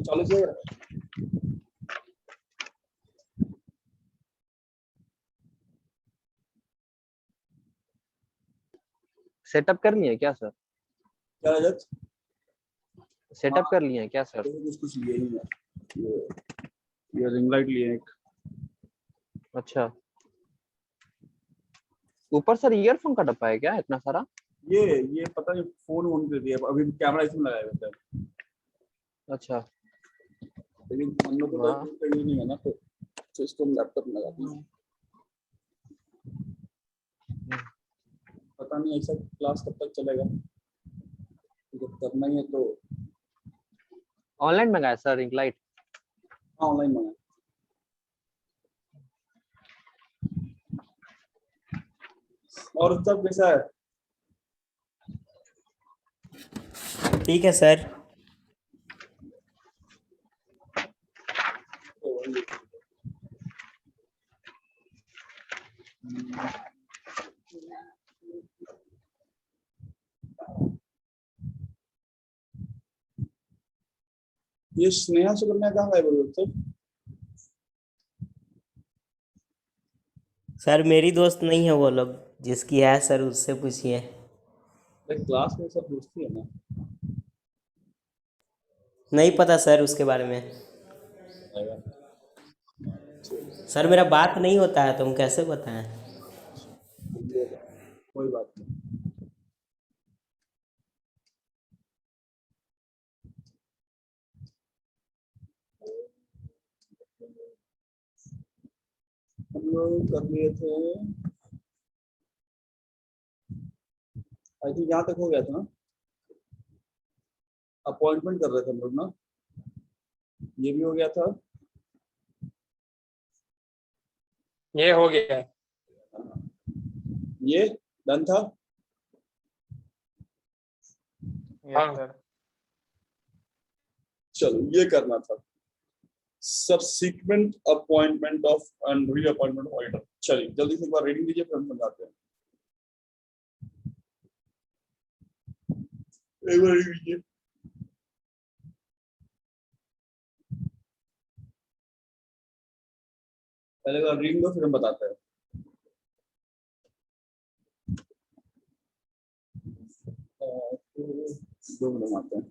चालू से सेटअप कर लिए क्या सर? क्या रजत? सेटअप कर लिए क्या सर? कुछ लिए नहीं है, ये रिंग लाइट लिए एक। अच्छा, ऊपर सर ईयरफोन का डब्बा है क्या इतना सारा? ये पता नहीं फोन ऑन कर दिया, अभी कैमरा इसमें लगाया हुआ है। अच्छा, लेकिन हम लोग को तो ये नहीं है ना, तो इसको लैपटॉप में लगा दिया। पता नहीं ऐसा क्लास कब तक चलेगा, जब करना ही है तो। ऑनलाइन मंगाया सर रिंग लाइट? हाँ ऑनलाइन मंगाया। और सब कैसा है? ठीक है सर। ये स्नेहा सुकन्या कहाँ गए बोलो तो? सर मेरी दोस्त नहीं है वो लोग, जिसकी है सर उससे पूछिए। क्लास में सब दोस्ती है ना? नहीं पता सर उसके बारे में। सर मेरा बात नहीं होता है, तुम कैसे बताएं? कोई बात नहीं। हम लोग कर लिए थे, आई थिंक यहाँ तक हो गया था ना, अपॉइंटमेंट कर रहे थे हम लोग ना, ये भी हो गया था। ये हो गया, ये डन था। हाँ सर। चलो ये करना था, subsequent appointment of and reappointment auditor. चलिए जल्दी से एक बार रीडिंग दीजिए, फिर हम समझाते हैं। एक बार रीडिंग दीजिए। पहले बार रीडिंग दो, फिर हम बताते हैं। दो मिनट आते हैं।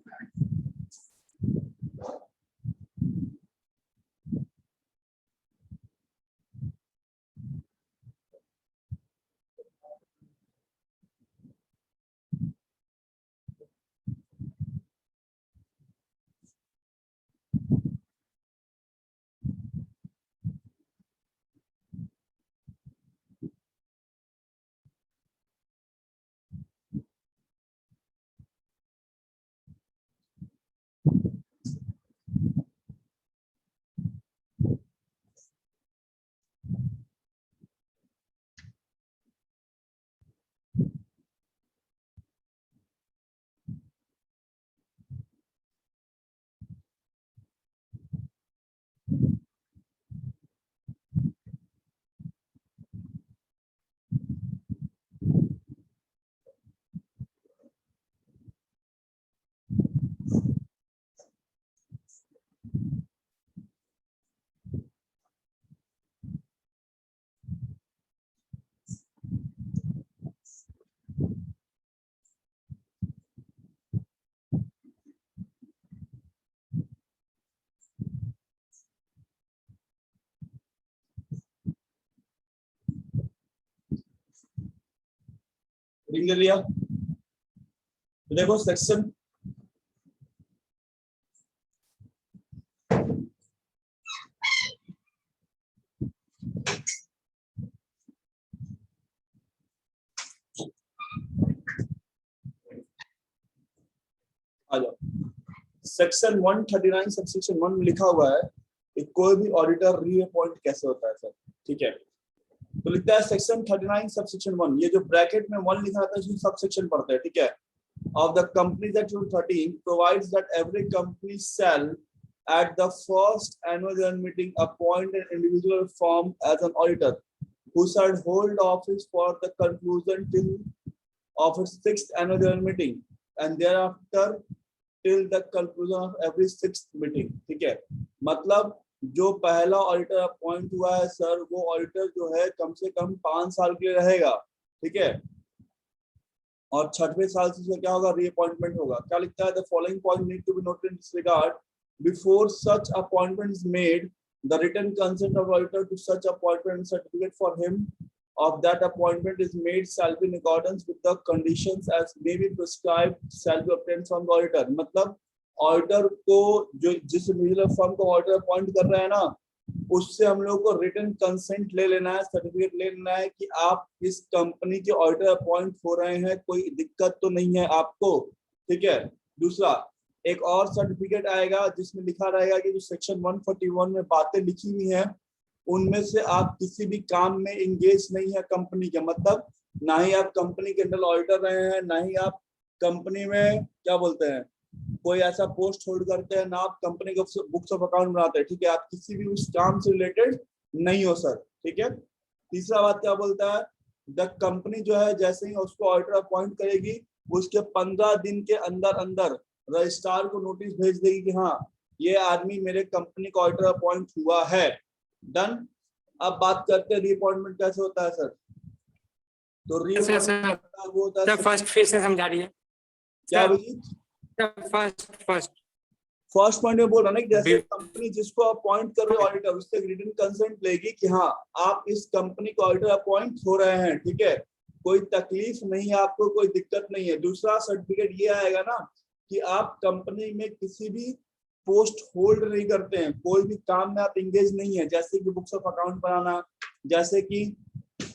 रीडिंग ले लिया, देखो सेक्शन आ जाओ। सेक्शन 139 सबसेक्शन 1 में लिखा हुआ है कि कोई भी ऑडिटर रीअपॉइंट कैसे होता है सर, ठीक है। तो लिखता है सेक्शन 39 सबसेक्शन 1, ये जो ब्रैकेट में 1 लिखा था इसमें सबसेक्शन पढ़ते हैं, ठीक है। Of the Companies Act 2013 provides that every company shall at the first annual general meeting appoint an individual firm as an auditor who shall hold office for the conclusion till of its 6th annual general meeting and thereafter till the conclusion of every 6th meeting, ठीक है। मतलब जो पहला auditor appoint हुआ है sir, वो auditor जो है कम से कम 5 साल के लिए रहेगा, ठीक है। और 6वें साल से उसका क्या होगा, रीअपॉइंटमेंट होगा। क्या लिखता है, the following point need to be noted in this regard before such appointment is made, the written consent of auditor to such appointment certificate for him of that appointment is made shall be in accordance with the conditions as may be prescribed shall be obtained from the auditor। मतलब auditor को जो जिस individual firm को auditor appoint कर रहे हैं ना, उससे हम लोग को रिटन कंसेंट ले लेना है, सर्टिफिकेट ले लेना है कि आप इस कंपनी के ऑडिटर अपॉइंट हो रहे हैं, कोई दिक्कत तो नहीं है आपको, ठीक है। दूसरा एक और सर्टिफिकेट आएगा जिसमें लिखा रहेगा कि जो सेक्शन 141 में बातें लिखी हुई हैं उनमें से आप किसी भी काम में इंगेज नहीं है कंपनी के, मतलब ना ही आप कंपनी के अंडर ऑडिटर रहे हैं, ना ही आप कंपनी में क्या बोलते हैं कोई ऐसा पोस्ट होल्ड करते हैं, ना आप कंपनी का बुक्स ऑफ अकाउंट बनाते हैं, ठीक है। आप किसी भी उस काम से रिलेटेड नहीं हो सर, ठीक है। तीसरा बात क्या बोलता है, द कंपनी जो है जैसे ही उसको ऑडिटर अपॉइंट करेगी उसके 15 दिन के अंदर अंदर रजिस्ट्रार को नोटिस भेज देगी कि हाँ ये आदमी मेरे कंपनी का ऑडिटर अपॉइंट हुआ है, डन। अब बात करते हैं रीअपॉइंटमेंट कैसे होता है सर। तो रीअपॉइंटमेंट वो होता है फर्स्ट फिर से समझा रही है क्या भाई, फर्स्ट पॉइंट में बोल रहा ना कि जैसे कंपनी जिसको अपॉइंट कर रहे ऑडिटर उससे रिटन कंसेंट लेगी कि हाँ आप इस कंपनी को ऑडिटर अपॉइंट हो रहे हैं, ठीक है, कोई तकलीफ नहीं है आपको, कोई दिक्कत नहीं है। दूसरा सर्टिफिकेट ये आएगा ना कि आप कंपनी में किसी भी पोस्ट होल्ड नहीं करते हैं, कोई भी काम में आप इंगेज नहीं है, जैसे कि बुक्स ऑफ अकाउंट बनाना, जैसे कि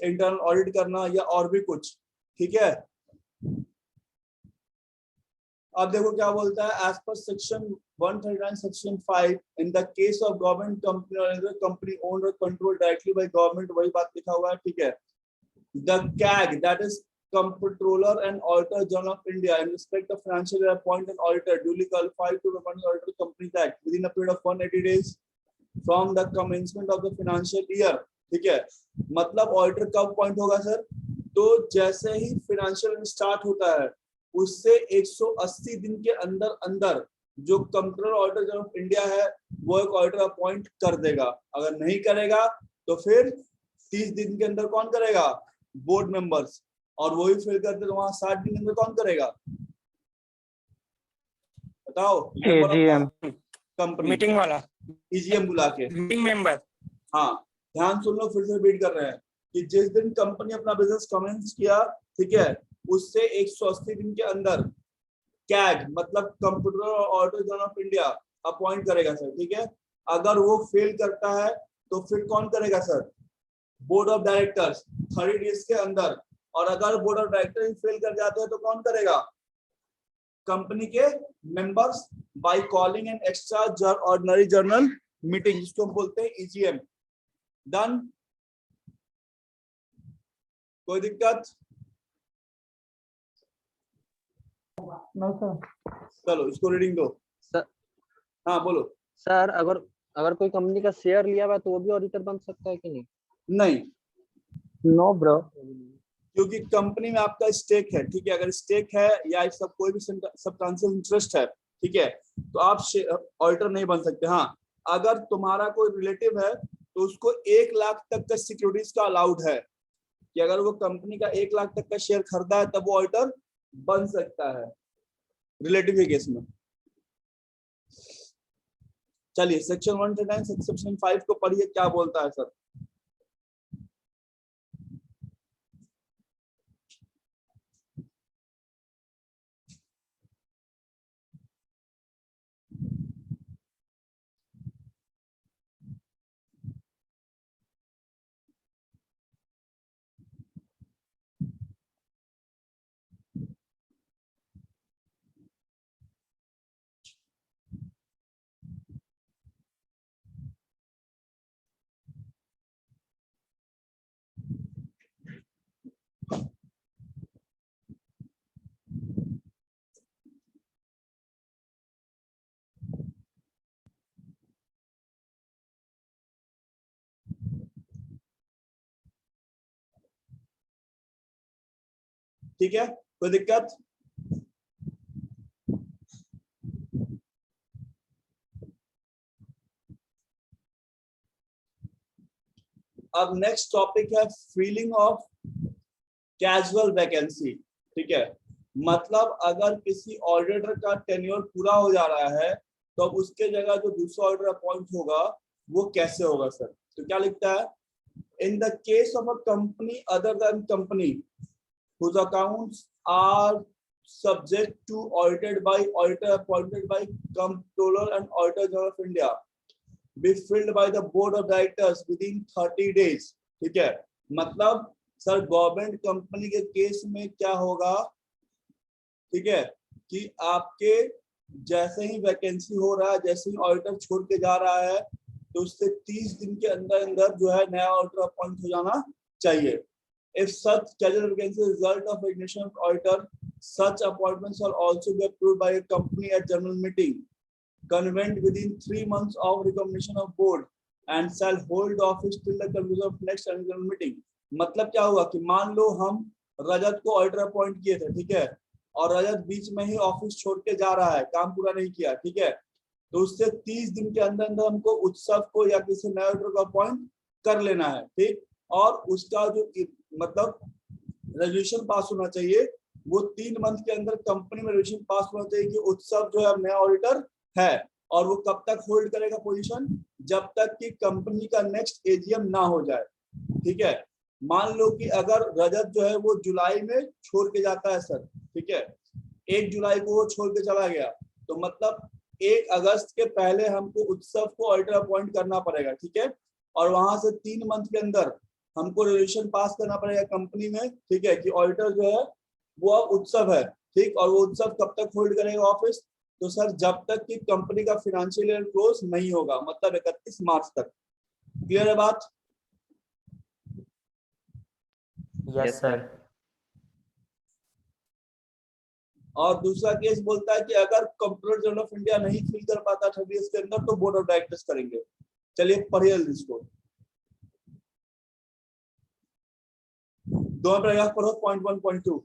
इंटरनल ऑडिट करना या और भी कुछ, ठीक है। अब देखो क्या बोलता है, as per section 139 section 5 in the case of government company और कंपनी ओन्ड और कंट्रोल डायरेक्टली बाय गवर्नमेंट, वही बात लिखा हुआ है, ठीक है। The CAG that is Comptroller and Auditor General of India in respect of financial year appoint an auditor duly qualified to appoint auditor Companies Act within a period of 180 days from the commencement of the financial year, ठीक है। मतलब auditor कब appoint होगा sir, तो जैसे ही financial start होता है उससे 180 दिन के अंदर अंदर जो controller auditor general of India है वो एक ऑडिटर अपॉइंट कर देगा। अगर नहीं करेगा तो फिर 30 दिन के अंदर कौन करेगा, बोर्ड मेंबर्स, और वही फिल करते तो वहां 60 दिन के अंदर कौन करेगा बताओ, कंपनी मीटिंग वाला ईजीएम बुला के, मीटिंग मेंबर। हाँ ध्यान सुन लो, फिर से रिपीट कर रहे हैं कि जिस दिन कंपनी अपना बिजनेस कमेंस किया, ठीक है, उससे 180 दिन के अंदर कैग मतलब comptroller auditor general of India appoint करेगा सर, ठीक है। अगर वो फेल करता है तो फिर कौन करेगा sir, board of directors 30 days के अंदर, और अगर बोर्ड ऑफ डायरेक्टर फेल कर जाते हैं तो कौन करेगा, कंपनी के members by calling an extra ordinary journal meeting जिसको हम बोलते हैं ईजीएम, डन। कोई दिक्कत, नो सर। चलो इसको रीडिंग दो सर। हाँ बोलो। सर अगर अगर कोई कंपनी का शेयर लिया हुआ है तो वो भी ऑडिटर बन सकता है कि नहीं? नहीं, नो ब्रो, क्योंकि कंपनी में आपका स्टेक है, ठीक है। अगर स्टेक है या सब कोई भी सब्सटेंशियल इंटरेस्ट है, ठीक है, तो आप ऑडिटर नहीं बन सकते। हाँ अगर तुम्हारा कोई रिलेटिव है तो उसको 1 लाख तक का सिक्योरिटीज का अलाउड है कि अगर वो कंपनी का 1 लाख तक का शेयर खरीदा है तब वो ऑडिटर बन सकता है रिलेटिव के केस में। चलिए सेक्शन 139 सेक्शन 5 को पढ़िए क्या बोलता है सर। ठीक है, कोई दिक्कत, अब नेक्स्ट टॉपिक है फिलिंग ऑफ कैजुअल वैकेंसी। ठीक है, मतलब अगर किसी ऑडिटर का टेन्योर पूरा हो जा रहा है तो अब उसके जगह जो दूसरा ऑडिटर अपॉइंट होगा वो कैसे होगा सर? तो क्या लिखता है, इन the case of a company other than company whose accounts are subject to audited by auditor appointed by Comptroller and Auditor General of India be filled by the board of directors within 30 days। ठीक है, मतलब sir government company के case में क्या होगा, ठीक है, कि आपके जैसे ही वैकेंसी हो रहा है, जैसे ही ऑडिटर छोड़ के जा रहा है तो उससे 30 दिन के अंदर अंदर जो है नया ऑडिटर अपॉइंट हो जाना चाहिए। If such casual vacancy is a result of resignation of auditor, such appointments shall also be approved by a company at general meeting, convened within 3 months of recommendation of board, and shall hold office till the conclusion of next annual general meeting। मतलब क्या हुआ कि मान लो हम रजत को auditor appoint किए थे, ठीक है, और रजत बीच में ही ऑफिस छोड़ के जा रहा है, काम पूरा नहीं किया, ठीक है, तो उससे 30 दिन के अंदर अंदर हमको उत्सव को या किसी नए ऑडिटर को अपॉइंट कर लेना है। ठीक, और उसका जो मतलब रेजोल्यूशन पास होना चाहिए वो 3 मंथ के अंदर कंपनी में रेजोल्यूशन पास होना चाहिए कि उत्सव जो है नया ऑडिटर है। और वो कब तक होल्ड करेगा पोजीशन, जब तक कि कंपनी का नेक्स्ट एजीएम ना हो जाए। ठीक है, मान लो कि अगर रजत जो है वो जुलाई में छोड़ के जाता है सर, ठीक है, 1 जुलाई को वो छोड़ के चला गया, तो मतलब 1 अगस्त के पहले हमको उत्सव को ऑडिटर अपॉइंट करना पड़ेगा। ठीक है, और वहां से 3 मंथ के अंदर हमको रेजोल्यूशन पास करना पड़ेगा कंपनी में, ठीक है, कि ऑडिटर जो है वो अब उत्सव है। ठीक, और वो उत्सव कब तक होल्ड करेगा ऑफिस, तो सर जब तक कि कंपनी का फाइनेंशियल ईयर क्लोज नहीं होगा, मतलब 31 मार्च तक। क्लियर है बात? Yes sir. और दूसरा केस बोलता है कि अगर कंप्ट्रोलर जनरल ऑफ इंडिया नहीं फिल कर पाता 30 डेज के अंदर तो बोर्ड ऑफ डायरेक्टर्स करेंगे। चलिए पढ़िए इसको, दो पैराग्राफ पढ़ो, पॉइंट 1 पॉइंट 2।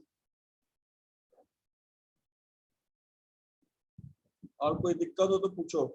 और कोई दिक्कत हो तो पूछो।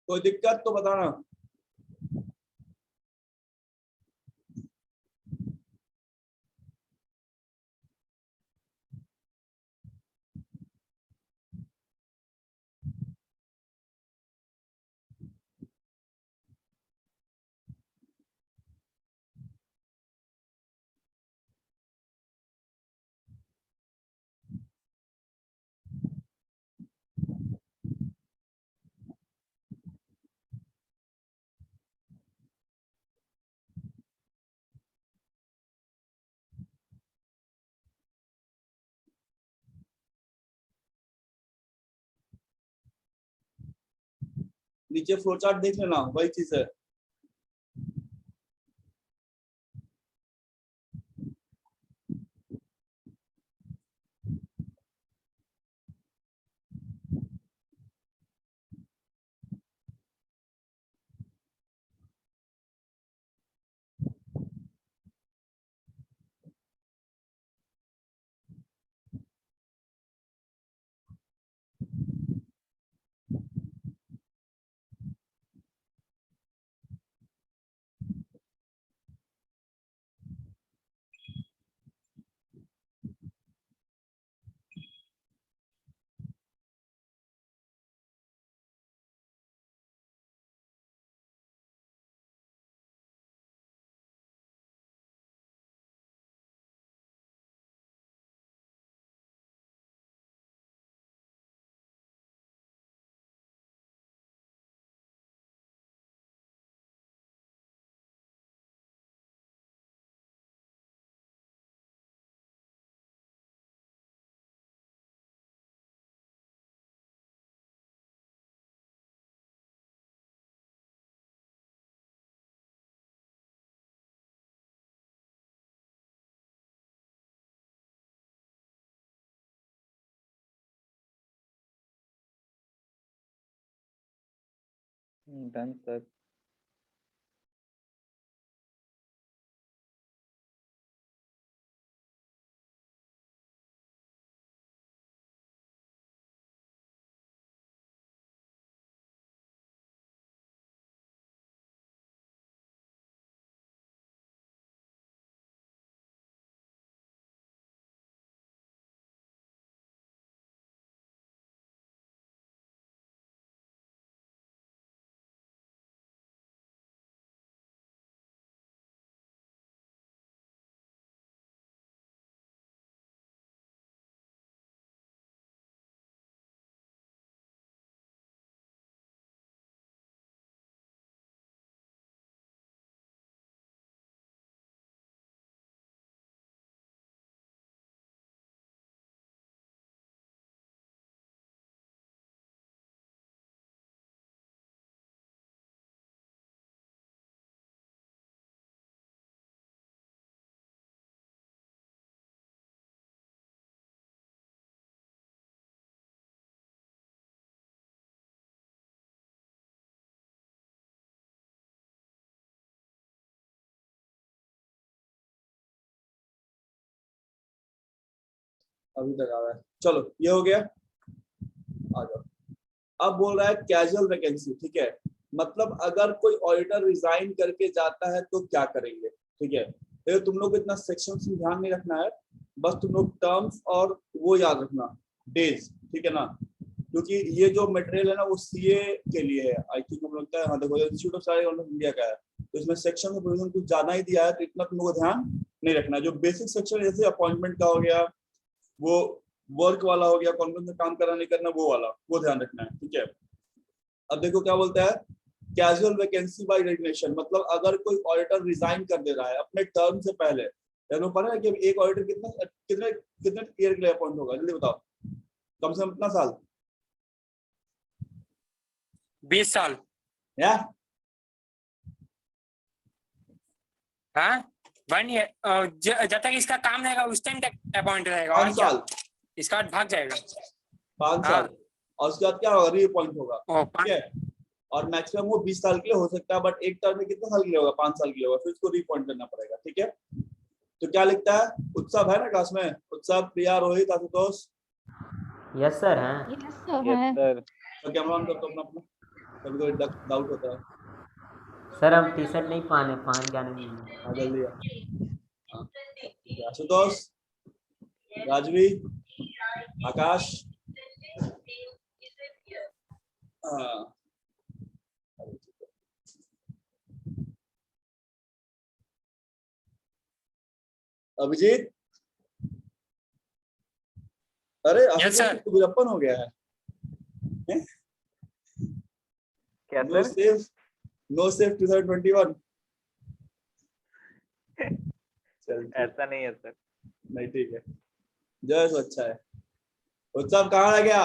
कोई दिक्कत तो बताना। नीचे फ्लो चार्ट देख लेना, वही चीज है। Done sir. अभी तक आ रहा है, चलो ये हो गया, आ जाओ। अब बोल रहा है कैजुअल वैकेंसी, ठीक है, मतलब अगर कोई ऑडिटर रिजाइन करके जाता है तो क्या करेंगे, ठीक है। तो तुम लोग को इतना सेक्शन में ध्यान नहीं रखना है, बस तुम लोग टर्म्स और वो याद रखना, डेज, ठीक है ना, क्योंकि ये जो मटेरियल है ना वो सीए के लिए है, आई थिंक हम लगता है, हाँ देखो institute of chartered accountant India का है, तो इसमें सेक्शन में प्रोविजन कुछ ज्यादा ही दिया है, तो इतना तुम लोग को ध्यान नहीं रखना। जो बेसिक सेक्शन जैसे अपॉइंटमेंट का हो गया, वो वर्क वाला हो गया, कॉन्फ्रेंस में काम करना नहीं करना वो वाला, वो ध्यान रखना है, ठीक है। अब देखो क्या बोलता है, कैजुअल वैकेंसी बाय रेजिग्नेशन, मतलब अगर कोई ऑडिटर रिजाइन कर दे रहा है अपने टर्म से पहले, तो पता है कि एक ऑडिटर कितने कितने कितने ईयर के लिए अपॉइंट होगा, जल्दी बताओ, कम से कम कितना साल? 20 साल। या हाँ 1 ईयर, जब तक इसका काम रहेगा उस टाइम तक अपॉइंट रहेगा। 5 और क्या? साल, इसका बाद भाग जाएगा। 5 हाँ। साल, और उसके बाद क्या होगा, री अपॉइंट होगा, ओ, ठीक है। और मैक्सिमम वो 20 साल के लिए हो सकता है, बट एक टर्म में कितने साल के लिए होगा, 5 साल के लिए होगा, फिर उसको री अपॉइंट करना पड़ेगा, ठीक है। तो क्या लिखता है, उत्सव है ना क्लास में, उत्सव, प्रिया, रोहित, आशुतोष, यस सर हैं। यस सर यस है। सर। तो कैमरा ऑन कर दो अपना अपना, कभी कोई डाउट होता है। सर हम टी शर्ट नहीं पहन जाने देंगे। हाँ जल्दी आ। हाँ, आशुतोष, राजवी, आकाश, हाँ, अभिजीत, अरे Yes, sir. आशुतोष गुजप्पन हो गया है, क्या no sir? Safe, no safe 2021। चल ठीक, ऐसा नहीं है सर। नहीं ठीक है, जो है सो अच्छा है। उत्सव कहाँ रह गया?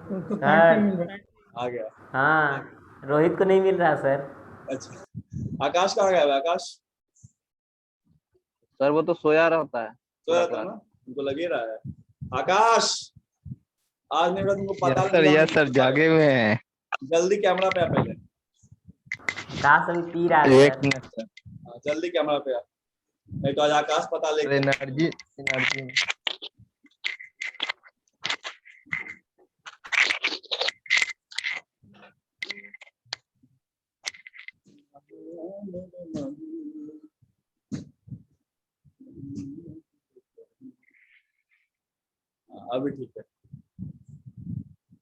उसको सर। पैंट नहीं मिल रहा। आ गया, हाँ रोहित को नहीं मिल रहा सर। अच्छा। आकाश कहाँ गया? आकाश सर वो तो सोया रहता है। तो रहता है ना, उनको लगे रहा है। आकाश, आज नहीं रहा तुमको पता नहीं। यस सर जागे हुए हैं। जल्दी कैमरा पे आ पहले, आकाश अभी पी रहा है एक सर। Minute sir. हाँ, जल्दी कैमरा पे आ, नहीं तो आज आकाश पता लेके एनर्जी एनर्जी अभी ठीक है,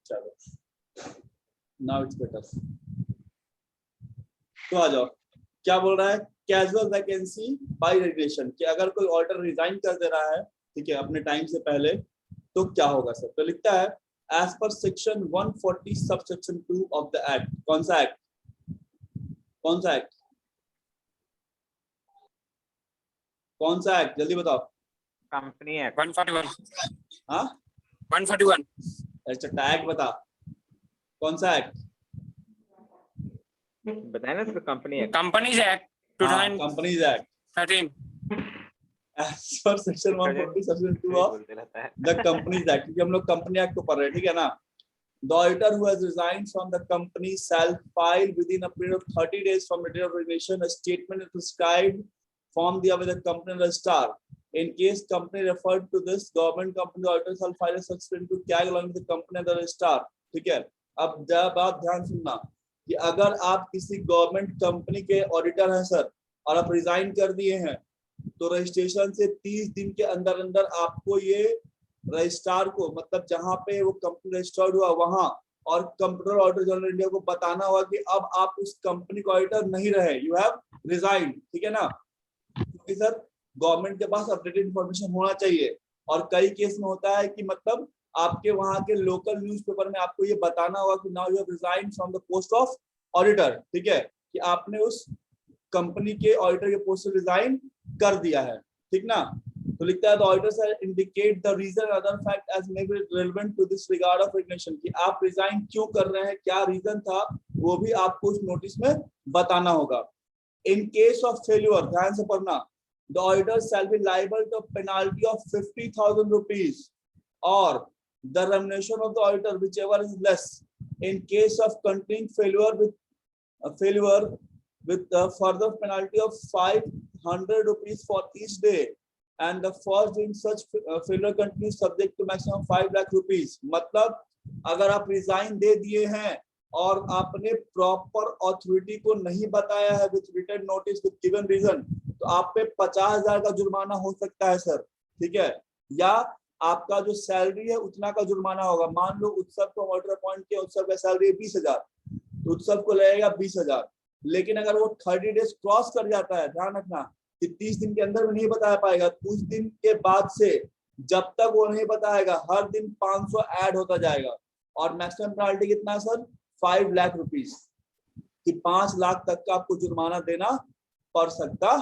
चलो नाउ इट्स बेटर। तो आ जाओ, क्या बोल रहा है, कैजुअल वैकेंसी बाय रेजिग्नेशन, कि अगर कोई ऑर्डर रिजाइन कर दे रहा है, ठीक है, अपने टाइम से पहले, तो क्या होगा सर। तो लिखता है as per section 140 subsection 2 of the act. कौन सा एक्ट, कौन सा एक्ट, कौन सा एक्ट, जल्दी बताओ। Company act 141। हाँ 141। अच्छा टैग बता, कौन सा एक्ट? बताया ना sir, company act. Companies act 2013। Companies act as per section 140 subsection 2 of बोलते रहता है। द कंपनीज एक्ट, क्योंकि हम लोग कंपनी एक्ट को पढ़ रहे हैं, ठीक है ना। The auditor who has resigned from the company shall file within a period of 30 days from the date of resignation a statement prescribed from the other company registrar. In case company referred to this government company, the auditor shall file a such statement to tag along with the company and the registrar. ठीक है, अब बात ध्यान सुनना कि अगर आप किसी गवर्नमेंट कंपनी के ऑडिटर हैं सर और आप रिजाइन कर दिए हैं तो रजिस्ट्रेशन से 30 दिन के अंदर अंदर आपको ये रजिस्ट्रार को, मतलब जहां पे वो कंपनी रजिस्टर्ड हुआ वहां, और कंप्यूटर ऑडिटर जनरल इंडिया को बताना होगा कि अब आप उस कंपनी का ऑडिटर नहीं रहे, यू हैव रिजाइन। ठीक है ना, क्योंकि सर गवर्नमेंट के पास अपडेटेड इंफॉर्मेशन होना चाहिए। और कई केस में होता है कि मतलब आपके वहां के लोकल न्यूज़पेपर में आपको ये बताना होगा कि now you have resign from the post of auditor. ठीक है, कि आपने उस कंपनी के ऑडिटर के पोस्ट से रिजाइन कर दिया है। ठीक ना, तो लिखता है the auditors indicate the reason other fact as may be relevant to this regard of recognition, कि आप रिजाइन क्यों कर रहे हैं, क्या रीजन था, वो भी आपको उस नोटिस में बताना होगा। इन केस ऑफ फेल्यूर, ध्यान से पढ़ना, the auditor shall be liable to penalty of 50,000 rupees और the remuneration of the auditor whichever is less in case of continuing failure with the further penalty of 500 rupees for each day, and the first doing such failure continues subject to maximum 5 lakh rupees। मतलब अगर आप resign दे दिए हैं और आपने proper authority को नहीं बताया है with written notice with given reason, तो आप पे 50,000 का जुर्माना हो सकता है सर। ठीक है, या आपका जो सैलरी है उतना का जुर्माना होगा। मान लो उत्सव को ऑर्डर अपॉइंट किया, उत्सव का सैलरी है 20,000, तो उत्सव को लगेगा 20,000। लेकिन अगर वो 30 डेज क्रॉस कर जाता है, ध्यान रखना कि 30 दिन के अंदर में नहीं बता पाएगा, उस दिन के बाद से जब तक वो नहीं बताएगा हर दिन 500 ऐड होता जाएगा। और मैक्सिमम पेनल्टी कितना है सर, 5 लाख रुपीस, कि 5 लाख तक का आपको जुर्माना देना पड़ सकता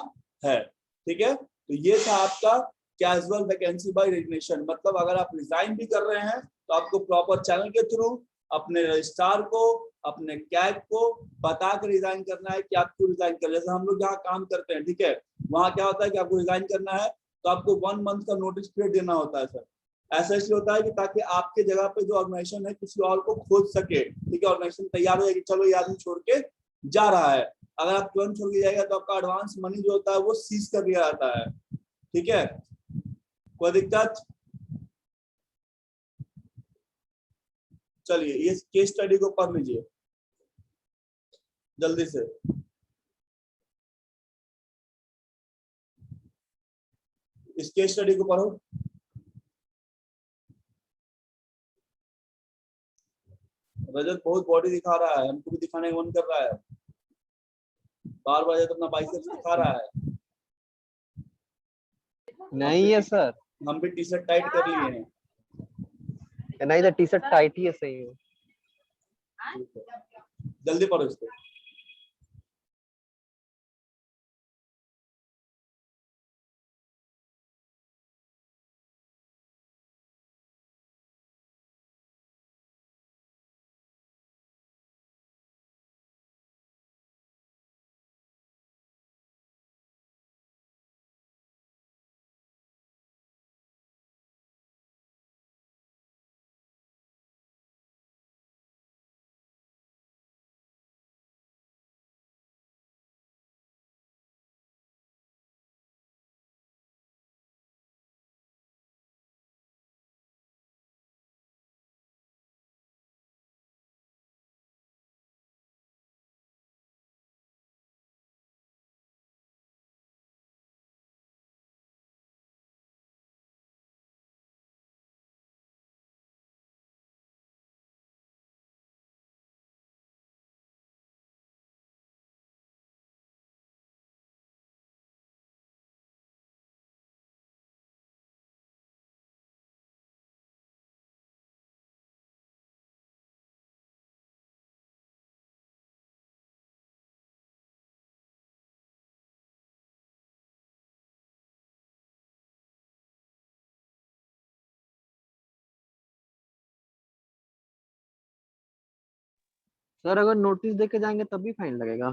है। ठीक है, तो ये था आपका कैजुअल वैकेंसी बाय रेजिग्नेशन। मतलब अगर आप रिजाइन भी कर रहे हैं तो आपको प्रॉपर चैनल के थ्रू अपने रजिस्ट्रार को, अपने कैग को बता कर रिजाइन करना है कि आप क्यों रिजाइन कर रहे हैं। जैसे हम लोग जहाँ काम करते हैं, ठीक है, वहाँ क्या होता है कि आपको रिजाइन करना है तो आपको 1 मंथ का नोटिस पीरियड देना होता है सर। ऐसा इसलिए होता है कि ताकि आपके जगह पे जो ऑर्गेनाइजेशन है किसी और को खोज सके। ठीक है, ऑर्गेनाइजेशन तैयार हो जाएगी, चलो ये आदमी छोड़ के जा रहा है। अगर आप तुरंत छोड़ के जाएगा तो आपका एडवांस मनी जो होता है वो सीज कर दिया जाता है। ठीक है, कोई दिक्कत? चलिए ये केस स्टडी को पढ़ लीजिए जल्दी से। इस केस स्टडी को पढ़ो। रजत बहुत बॉडी दिखा रहा है, हमको भी दिखाने का मन कर रहा है, बार बार तो अपना बाइसेप्स दिखा रहा है। नहीं है सर, हम भी टी शर्ट टाइट कर लिए हैं। नहीं तो टी शर्ट टाइट ही है, सही है। जल्दी पढ़ो इसको। सर अगर नोटिस दे के जाएंगे तब भी फाइन लगेगा?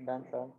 Done sir